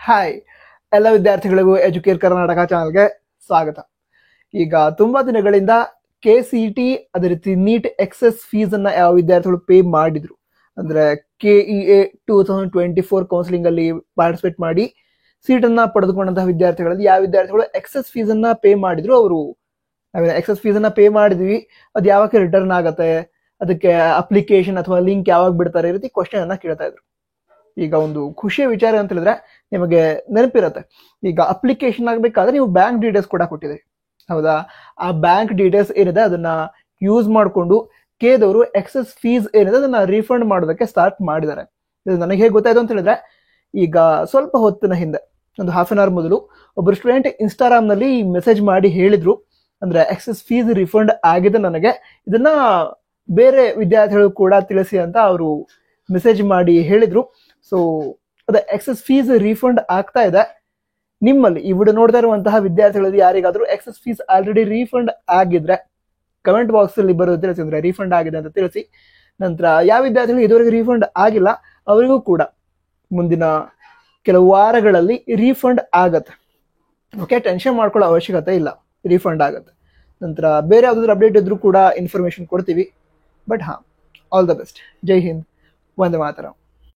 Hi, ಎಲ್ಲ ವಿದ್ಯಾರ್ಥಿಗಳಿಗೂ Educare Karnataka ಚಾನಲ್ಗೆ ಸ್ವಾಗತ. ಈಗ ತುಂಬಾ ದಿನಗಳಿಂದ KCET ಅದೇ ರೀತಿ ನೀಟ್ ಎಕ್ಸೆಸ್ ಫೀಸ್ ಅನ್ನ ಯಾವ ವಿದ್ಯಾರ್ಥಿಗಳು ಪೇ ಮಾಡಿದ್ರು ಅಂದ್ರೆ KEA 2024 ಕೌನ್ಸಿಲಿಂಗ್ ಅಲ್ಲಿ ಪಾರ್ಟಿಸಿಪೇಟ್ ಮಾಡಿ ಸೀಟ್ ಅನ್ನ ಪಡೆದುಕೊಂಡಂತಹ ವಿದ್ಯಾರ್ಥಿಗಳಲ್ಲಿ ಯಾವ ವಿದ್ಯಾರ್ಥಿಗಳು ಎಕ್ಸೆಸ್ ಫೀಸ್ ಅನ್ನ ಪೇ ಮಾಡಿದ್ರು, ಅವರು ಎಕ್ಸೆಸ್ ಫೀಸ್ ಅನ್ನ ಪೇ ಮಾಡಿದ್ವಿ, ಅದು ಯಾವಾಗ ರಿಟರ್ನ್ ಆಗತ್ತೆ, ಅದಕ್ಕೆ ಅಪ್ಲಿಕೇಶನ್ ಅಥವಾ ಲಿಂಕ್ ಯಾವಾಗ ಬಿಡ್ತಾರೆ, ಈ ರೀತಿ ಕ್ವಶನ್ ಅನ್ನ ಕೇಳ್ತಾ ಇದ್ರು. ಈಗ ಒಂದು ಖುಷಿಯ ವಿಚಾರ ಅಂತ ಹೇಳಿದ್ರೆ, ನಿಮಗೆ ನೆನಪಿರುತ್ತೆ, ಈಗ ಅಪ್ಲಿಕೇಶನ್ ಆಗಬೇಕಾದ್ರೆ ನೀವು ಬ್ಯಾಂಕ್ ಡೀಟೇಲ್ಸ್ ಕೂಡ ಕೊಟ್ಟಿದ್ರಿ, ಹೌದಾ? ಆ ಬ್ಯಾಂಕ್ ಡೀಟೇಲ್ಸ್ ಏನಿದೆ ಅದನ್ನ ಯೂಸ್ ಮಾಡಿಕೊಂಡು ಕೇದವರು ಎಕ್ಸೆಸ್ ಫೀಸ್ ಏನಿದೆ ಅದನ್ನ ರೀಫಂಡ್ ಮಾಡೋದಕ್ಕೆ ಸ್ಟಾರ್ಟ್ ಮಾಡಿದ್ದಾರೆ. ಇದು ನನಗೆ ಹೇಗೆ ಗೊತ್ತಾಯ್ತು ಅಂತ ಹೇಳಿದ್ರೆ, ಈಗ ಸ್ವಲ್ಪ ಹೊತ್ತಿನ ಹಿಂದೆ, ಒಂದು ಹಾಫ್ ಅನ್ ಅವರ್ ಮೊದಲು ಒಬ್ಬರು ಸ್ಟೂಡೆಂಟ್ ಇನ್ಸ್ಟಾಗ್ರಾಮ್ ನಲ್ಲಿ ಮೆಸೇಜ್ ಮಾಡಿ ಹೇಳಿದ್ರು, ಅಂದ್ರೆ ಎಕ್ಸೆಸ್ ಫೀಸ್ ರಿಫಂಡ್ ಆಗಿದೆ ನನಗೆ, ಇದನ್ನ ಬೇರೆ ವಿದ್ಯಾರ್ಥಿಗಳು ಕೂಡ ತಿಳಿಸಿ ಅಂತ ಅವರು ಮೆಸೇಜ್ ಮಾಡಿ ಹೇಳಿದ್ರು. ಸೊ ಅದೇ ಎಕ್ಸೆಸ್ ಫೀಸ್ ರೀಫಂಡ್ ಆಗ್ತಾ ಇದೆ. ನಿಮ್ಮಲ್ಲಿ ಈ ವಿಡಿಯೋ ನೋಡ್ತಾ ಇರುವಂತಹ ವಿದ್ಯಾರ್ಥಿಗಳಲ್ಲಿ ಯಾರಿಗಾದ್ರೂ ಎಕ್ಸೆಸ್ ಫೀಸ್ ಆಲ್ರೆಡಿ ರೀಫಂಡ್ ಆಗಿದ್ರೆ ಕಮೆಂಟ್ ಬಾಕ್ಸ್ ಅಲ್ಲಿ ಬರೋದು ತಿಳಿಸಿ, ಅಂದ್ರೆ ರೀಫಂಡ್ ಆಗಿದೆ ಅಂತ ತಿಳಿಸಿ. ನಂತರ ಯಾವ ವಿದ್ಯಾರ್ಥಿಗಳು ಇದುವರೆಗೆ ರೀಫಂಡ್ ಆಗಿಲ್ಲ ಅವರಿಗೂ ಕೂಡ ಮುಂದಿನ ಕೆಲವು ವಾರಗಳಲ್ಲಿ ರೀಫಂಡ್ ಆಗತ್ತೆ. ಓಕೆ, ಟೆನ್ಷನ್ ಮಾಡ್ಕೊಳ್ಳೋ ಅವಶ್ಯಕತೆ ಇಲ್ಲ, ರೀಫಂಡ್ ಆಗತ್ತೆ. ನಂತರ ಬೇರೆ ಯಾವ್ದಾದ್ರು ಅಪ್ಡೇಟ್ ಇದ್ರೂ ಕೂಡ ಇನ್ಫಾರ್ಮೇಶನ್ ಕೊಡ್ತೀವಿ. But all the best. ಜೈ ಹಿಂದ್, ವಂದೇ ಮಾತರಂ.